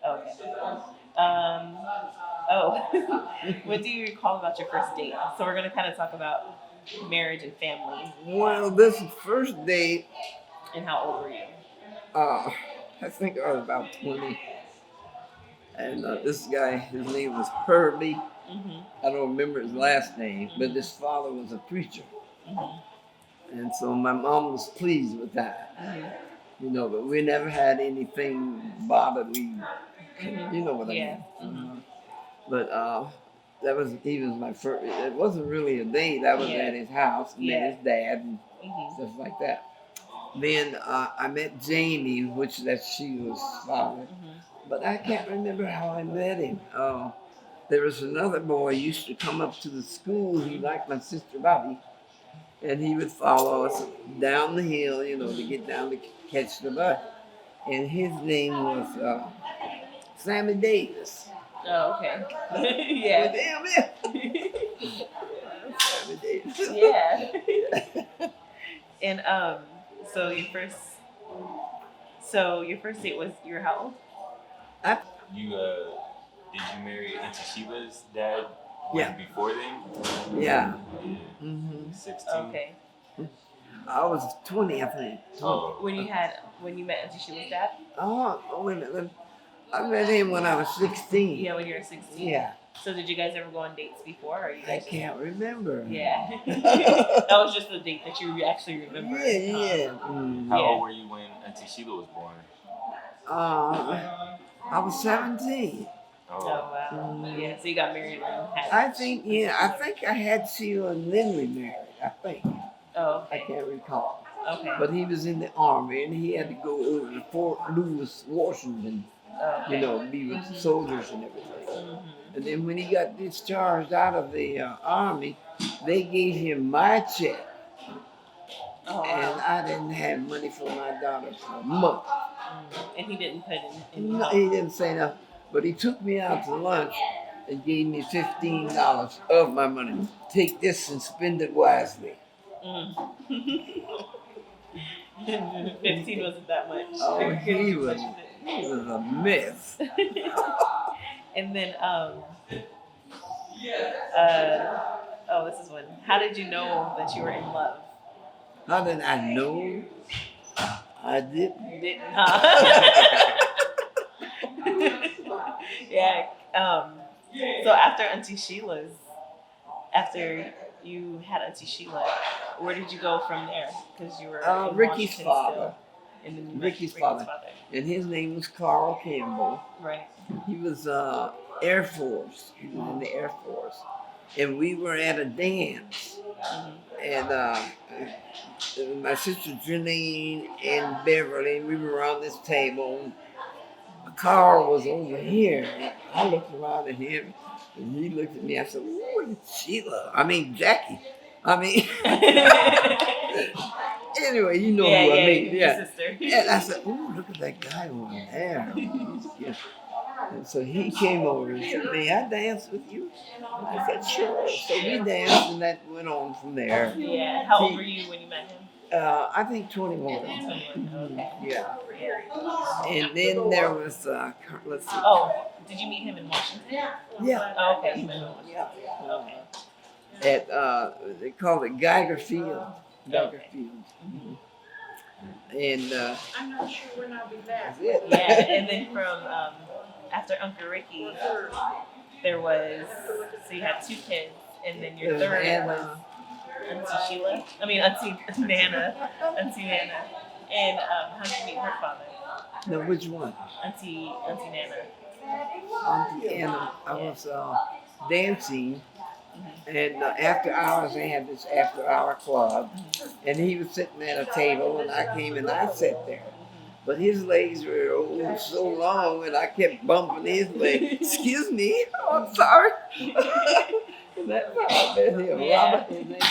Okay. Um, oh, what do you recall about your first date? So we're gonna kind of talk about marriage and family. Well, this first date, And how old were you? uh, I think I was about 20. And this guy, his name was Herbie. Mm-hmm. I don't remember his last name, but Mm-hmm. his father was a preacher. Mm-hmm. And so my mom was pleased with that. Mm-hmm. But we never had anything bodily, Mm-hmm. what I Yeah. mean. Mm-hmm. But he was my first, it wasn't really a date. I was Yeah. at his house, met his dad and Mm-hmm. stuff like that. Then I met Jamie, which that she was father. Mm-hmm. But I can't remember how I met him. There was another boy who used to come up to the school. He liked my sister Bobby. And he would follow us down the hill, to get down to catch the bus. And his name was Sammy Davis. Oh, okay. Yeah. Well, damn it. Sammy Davis. Yeah. And so your first date was you were how old? You did you marry Auntie Sheila's dad? Yeah. Before then? Yeah. Mm-hmm. 16. Okay. I was 20, I think. Oh. When you met Auntie Sheila's dad? Oh, wait a minute. I met him when I was 16. Yeah, when you were 16. Yeah. So did you guys ever go on dates before? Or you I guys can't remember. Yeah. That was just the date that you actually remember. Yeah. How old were you when Auntie Sheila was born? I was 17. Oh wow. Yeah, so you got married and had I think I had Sheila and Lindley married, I think. Oh, I okay. can't recall. Okay. But he was in the army and he had to go over to Fort Lewis, Washington, Okay. be with the soldiers and everything. Mm-hmm. And then when he got discharged out of the army, they gave him my check. Oh, wow. And I didn't have money for my daughter for a month. And he didn't put in No, he didn't say nothing. But he took me out to lunch and gave me $15 of my money. Take this and spend it wisely. 15 wasn't that much. Oh, he was a mess. And then, this is one. How did you know that you were in love? How did I know? I didn't. You didn't, huh? Yeah. So after you had Auntie Sheila, where did you go from there? Because you were in Ricky's Washington father. Still. Ricky's father. And his name was Carl Campbell. Right. He was Air Force. He was in the Air Force. And we were at a dance. Mm-hmm. And my sister Janine and Beverly, we were around this table. Carl was over here. I looked around at him, and he looked at me. I said, "Ooh, Sheila. Jacquie. Anyway, you know who I mean. Your sister. And I said, "Ooh, look at that guy over there." And so he came over and said, "May I dance with you?" I said, "Sure." So we danced, and that went on from there. Yeah. How old were you when you met him? I think 21. Okay. Yeah. And then there was, let's see. Oh, did you meet him in Washington? Yeah. Oh, okay. Yeah. Okay. At, they called it Geiger Field. Geiger Field. And I'm not sure when I'll be back. that's it. Yeah, and then from after Uncle Ricky, there was, so you had 2 kids, and then your third was Auntie Nana. And how did you meet her father? No, which one? Auntie Nana. Auntie Anna. I was dancing, and after hours they had this after-hour club, and he was sitting at a table, and I came and I sat there. But his legs were so long, and I kept bumping his legs. Excuse me, I'm sorry. And that's how I met him. Yeah. Robert, his name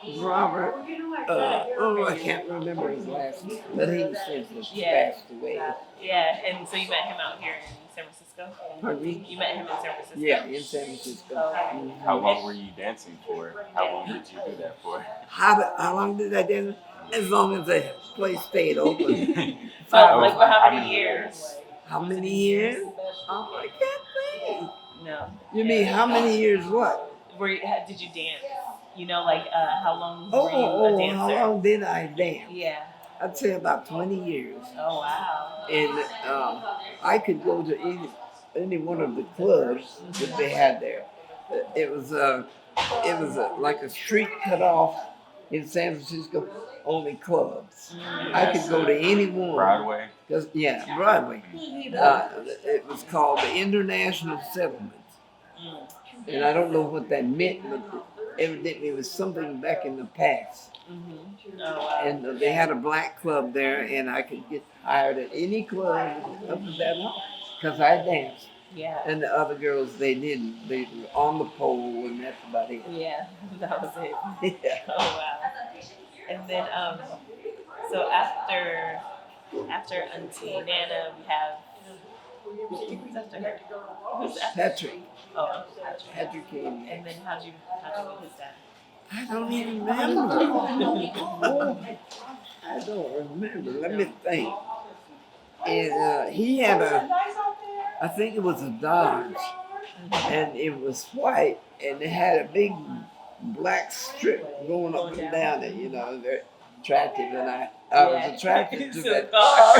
is Robert. I can't remember his last name, but he was since passed away. Yeah, and so you met him out here in San Francisco? Pardon me? You met him in San Francisco? Yeah, in San Francisco. Okay. How long were you dancing for? How long did you do that for? How long did I dance? As long as the place stayed open. But Oh, like for how how many many years? How many years? Oh, I can't think. No. You mean how many years what? Did you dance? You know, like how long Oh, were you a how dancer? long did I dance? Yeah. I'd say about 20 years. Oh wow. And I could go to any one of the clubs that they had there. It was like a street cut off in San Francisco, only clubs. I could go to any one. Broadway. Broadway. It was called the International Settlement. And I don't know what that meant, but evidently it was something back in the past. Mm-hmm. Oh wow. And they had a black club there, and I could get hired at any club up to that long because I danced. Yeah. And the other girls, they didn't. They were on the pole, and that's about it. Yeah, that was it. Yeah. Oh wow. And then so after Auntie Nana, we have who's after her? Who's after? Patrick. Oh, Patrick. Patrick came. And then how'd you meet his dad? I don't even remember. I don't remember. Let me think. And he had I think it was a Dodge, and it was white, and it had a big black strip going up and down it. You know, very attractive, and I was attracted to that car.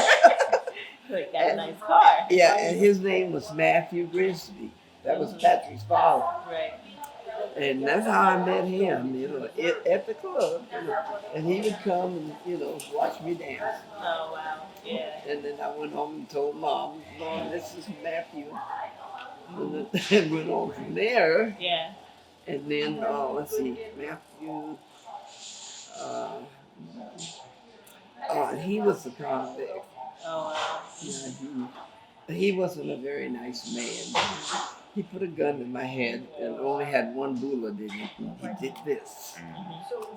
Like that nice car. Yeah, and his name was Matthew Grisby. That was Patrick's father. Right. And that's how I met him, you know, at the club. You know, and he would come and, you know, watch me dance. Oh, wow. Yeah. And then I went home and told Mom, this is Matthew. And then went on from there. Yeah. And then, let's see, Matthew, he was the convict. Oh, wow. Yeah, he wasn't a very nice man. He put a gun in my head and only had one bullet in it. He did this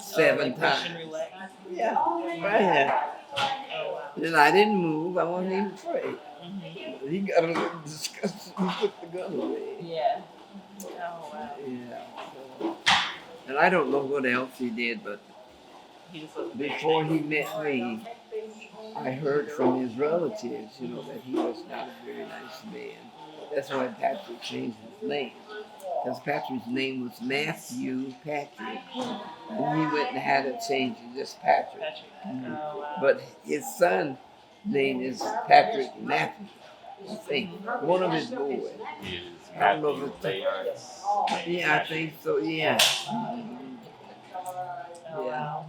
7 times. Russian roulette. Yeah, right. Oh, wow. And I didn't move. I wasn't even afraid. Mm-hmm. He got a little disgusted and put the gun away. Yeah. Oh, wow. Yeah. So, and I don't know what else he did, but He just wasn't before he met me, I heard from his relatives, you know, that he was not a very nice man. That's why Patrick changed his name. Because Patrick's name was Matthew Patrick. And he went and had it changed to just Patrick. Patrick. Oh, wow. But his son's name is Patrick Matthew. I think. One of his boys. He is I don't know Matthew if it's Baylor. Yeah, I think so, yeah. Oh, wow.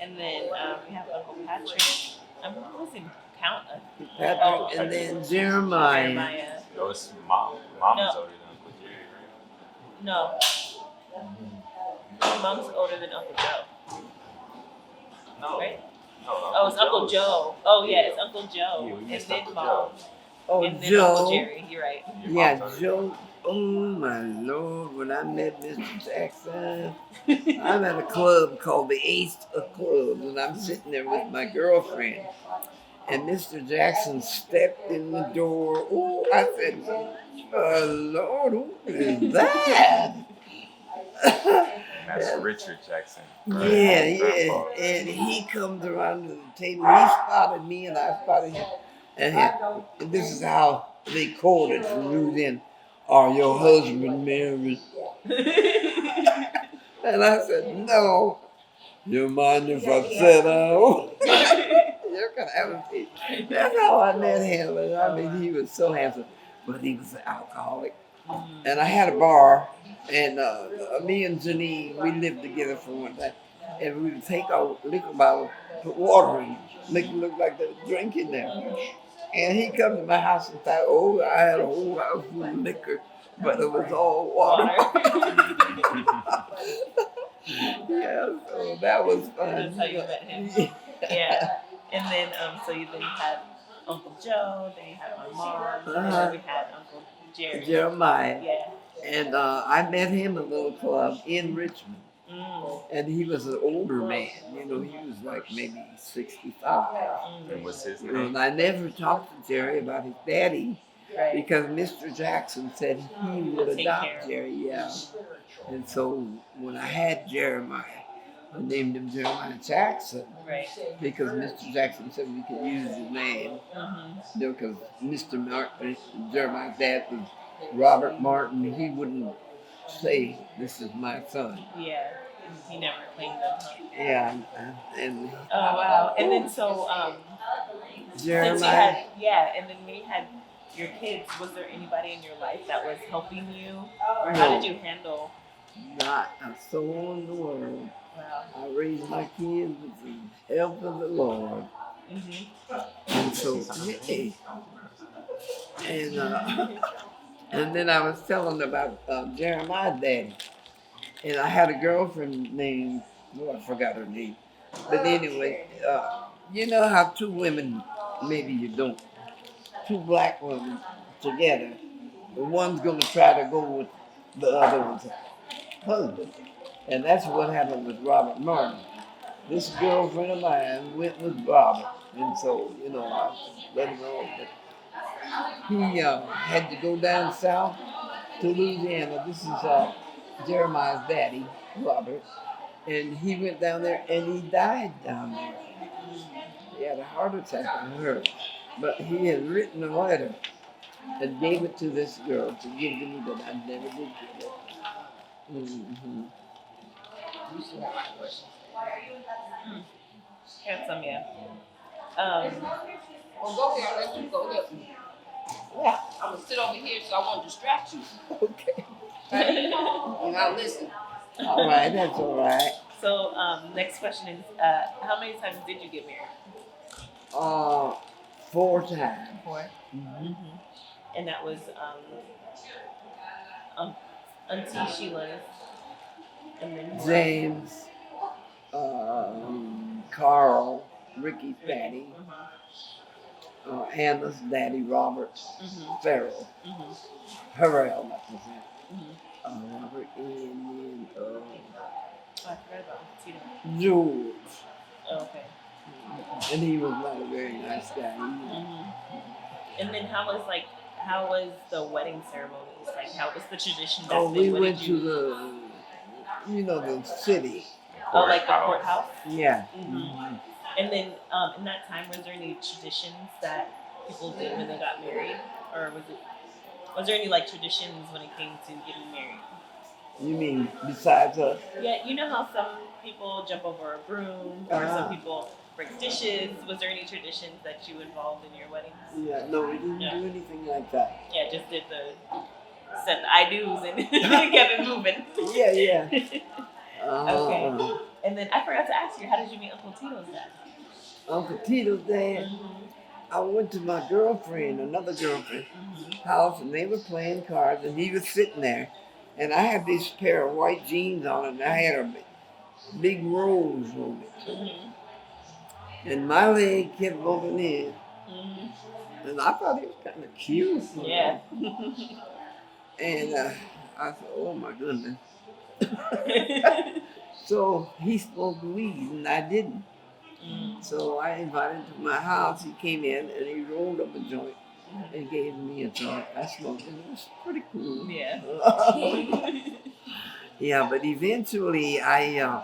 And then we have Uncle Patrick. I'm losing count of Patrick, and then Jeremiah. Jeremiah. No, it's mom. Mom is No. older than Uncle Jerry, right? No. My mom's older than Uncle Joe. No. Right? No, Oh, it's Uncle Joe. Oh, yeah, it's Uncle Joe. Yeah, we And missed then Uncle Mom. Joe. Oh, And then Uncle Joe. Jerry. You're right. Your Yeah, mom's older. Joe. Oh my Lord, when I met Mr. Jackson, I'm at a club called the Ace of Clubs, and I'm sitting there with my girlfriend. And Mr. Jackson stepped in the door. Oh, I said, oh Lord, who is that? That's Richard Jackson. Yeah, yeah. And he comes around to the table. He spotted me, and I spotted him. And this is how they quoted from you then. Are your husband married? And I said, no. You mind if I sit down? You're gonna have a seat. That's how I met him. And I mean, he was so handsome, but he was an alcoholic. And I had a bar, and me and Janine, we lived together for one time. And we would take our liquor bottle, put water in it, make it look like there was drink in there. And he come to my house and thought, oh, I had a whole house full of liquor, but it was all water. Yeah, so that was fun. That's how you met him. Yeah. And then, so you had Uncle Joe, then you had my mom, and then we had Uncle Jerry. Jeremiah. Yeah. And I met him at a little club in Richmond. And he was an older man. You know, he was like maybe 65. And what's his And name? I never talked to Jerry about his daddy Right. because Mr. Jackson said he would Take care adopt of Jerry. Yeah. And so when I had Jeremiah, I named him Jeremiah Jackson Right. because Mr. Jackson said we could use his name. Mm-hmm. You know, because Mr. Martin, Jeremiah's dad was Robert Martin. He wouldn't say, "This is my son." Yeah. He never claimed them, huh? Yeah, and Oh wow. And then so since you Jeremiah. had and then when you had your kids, was there anybody in your life that was helping you? Or how did you handle Not a soul in the world. wow. I raised my kids with the help of the Lord. Mm-hmm. And so, hey. And then I was telling about Jeremiah's daddy. And I had a girlfriend named, I forgot her name. But anyway, you know how two women, maybe you don't, two black women together, one's going to try to go with the other one's husband. And that's what happened with Robert Martin. This girlfriend of mine went with Robert. And so, I let him know that he had to go down south to Louisiana. This is Jeremiah's daddy, Robert. And he went down there and he died down there. He had a heart attack, I heard. But he had written a letter and gave it to this girl to give to me, but I never did get it. Mm-hmm. Had some, yeah. Well, go here. I'll let you go there. Yeah. I'm going to sit over here so I won't distract you. Okay. And I'll listen. All right, that's all right. So next question is how many times did you get married? 4 times. 4. Mm-hmm. And that was Auntie Sheila's and then who James, Carl, Ricky's daddy, Anna's daddy, Robert, Farrell, Harrell, that was it. Robert, and Oh, I forgot about Tito. George. Oh, okay. And he was not a very nice guy. And then how was the wedding ceremonies? Like how was the tradition? Oh, back we then? What went did to you- the city. Oh, like the courthouse. Yeah. Mm-hmm. And then in that time, was there any traditions that people did when they got married, or was there any like traditions when it came to getting married? You mean besides us? Yeah, you know how some people jump over a broom, or some people break dishes. Was there any traditions that you involved in your weddings? Yeah, no, we didn't do anything like that. Yeah, just did set the I do's and kept it moving. Yeah. Okay. And then I forgot to ask you, how did you meet Uncle Tito's dad? Uncle Tito's dad, I went to my another girlfriend, house, and they were playing cards, and he was sitting there. And I had this pair of white jeans on, and I had a big rose on it. And my leg kept moving in. And I thought he was kind of cute. Yeah. And I thought, oh my goodness. So he smoked weed, and I didn't. So I invited him to my house. He came in, and he rolled up a joint and gave me a joint. I smoked it. It was pretty cool. Yeah. Yeah, but eventually I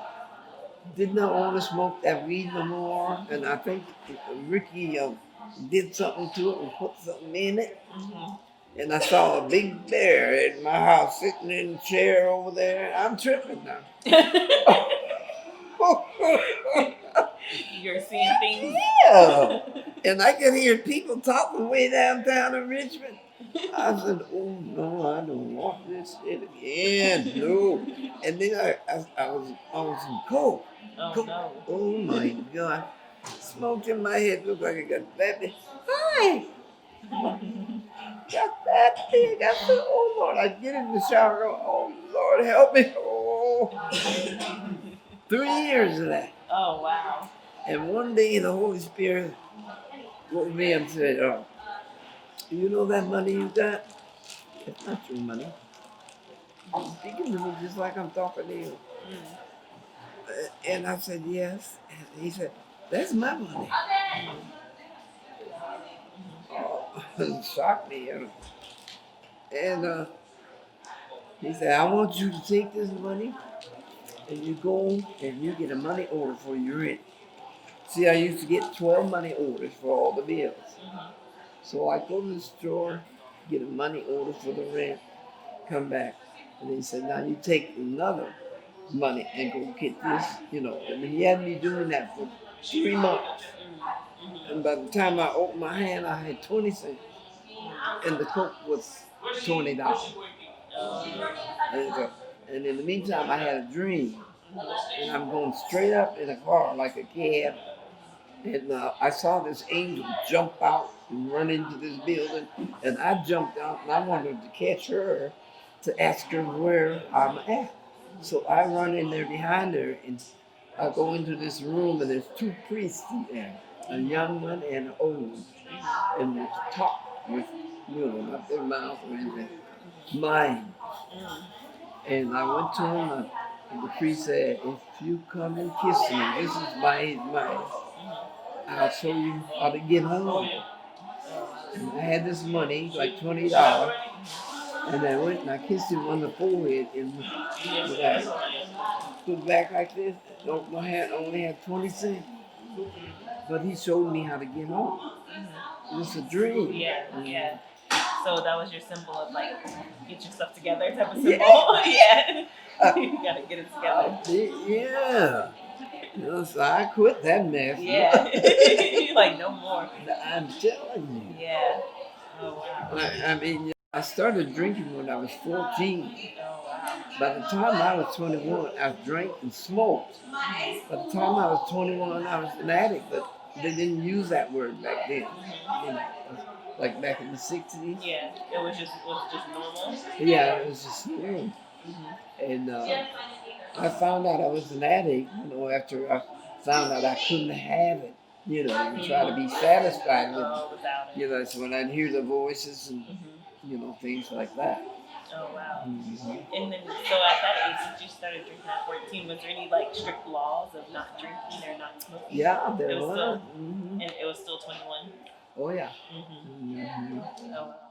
did not want to smoke that weed no more. And I think Ricky did something to it and put something in it. And I saw a big bear in my house sitting in a chair over there. I'm tripping now. You're seeing things. Yeah. And I could hear people talking way downtown in Richmond. I said, oh no, I don't want this shit again. No. And then I was on some coke. Oh no. Oh my God. Smoke in my head looked like I got that big. Hi. Got that big. I said, oh Lord. I get in the shower and go, oh Lord, help me. Oh. 3 years of that. Oh wow. And one day the Holy Spirit woke me up and said, oh, you know that money you got? It's not your money. You're speaking to me just like I'm talking to you. And I said, yes. And he said, that's my money. Oh, it shocked me. And he said, I want you to take this money and you go and you get a money order for your rent. See, I used to get 12 money orders for all the bills. So I go to the store, get a money order for the rent, come back, and they said, now you take another money and go get this, you know. And he had me doing that for 3 months. And by the time I opened my hand, I had 20 cents. And the Coke was $20. And in the meantime, I had a dream. And I'm going straight up in a car like a cab. And I saw this angel jump out and run into this building. And I jumped out and I wanted to catch her to ask her where I'm at. So I run in there behind her and I go into this room and there's 2 priests in there, a young one and an old one. And they talk with, you know, not their mouth or anything, mine. And I went to him and the priest said, if you come and kiss me, this is mine. I'll show you how to get home. And I had this money, like $20, and I went and I kissed him on the forehead and I stood back like this. Only had 20 cents. But he showed me how to get home. It was a dream. Yeah. So that was your symbol of like, get yourself together type of symbol. Yeah. You gotta get it together. Yeah. You know, so I quit that mess. Yeah. Like, no more. I'm telling you. Yeah. Oh, wow. I mean, I started drinking when I was 14. Oh, wow. By the time I was 21, I drank and smoked. By the time I was 21, I was an addict, but they didn't use that word back then. You know, like back in the 60s. Yeah. It was just normal. Yeah, it was just normal. And I found out I was an addict, you know, after I found out I couldn't have it, you know, and try to be satisfied with it. Without it. You know, so when I'd hear the voices and, you know, things like that. Oh, wow. And then, so at that age, since you started drinking at 14, was there any, like, strict laws of not drinking or not smoking? Yeah, there It was was. still, and it was still 21? Oh, yeah. Oh, wow.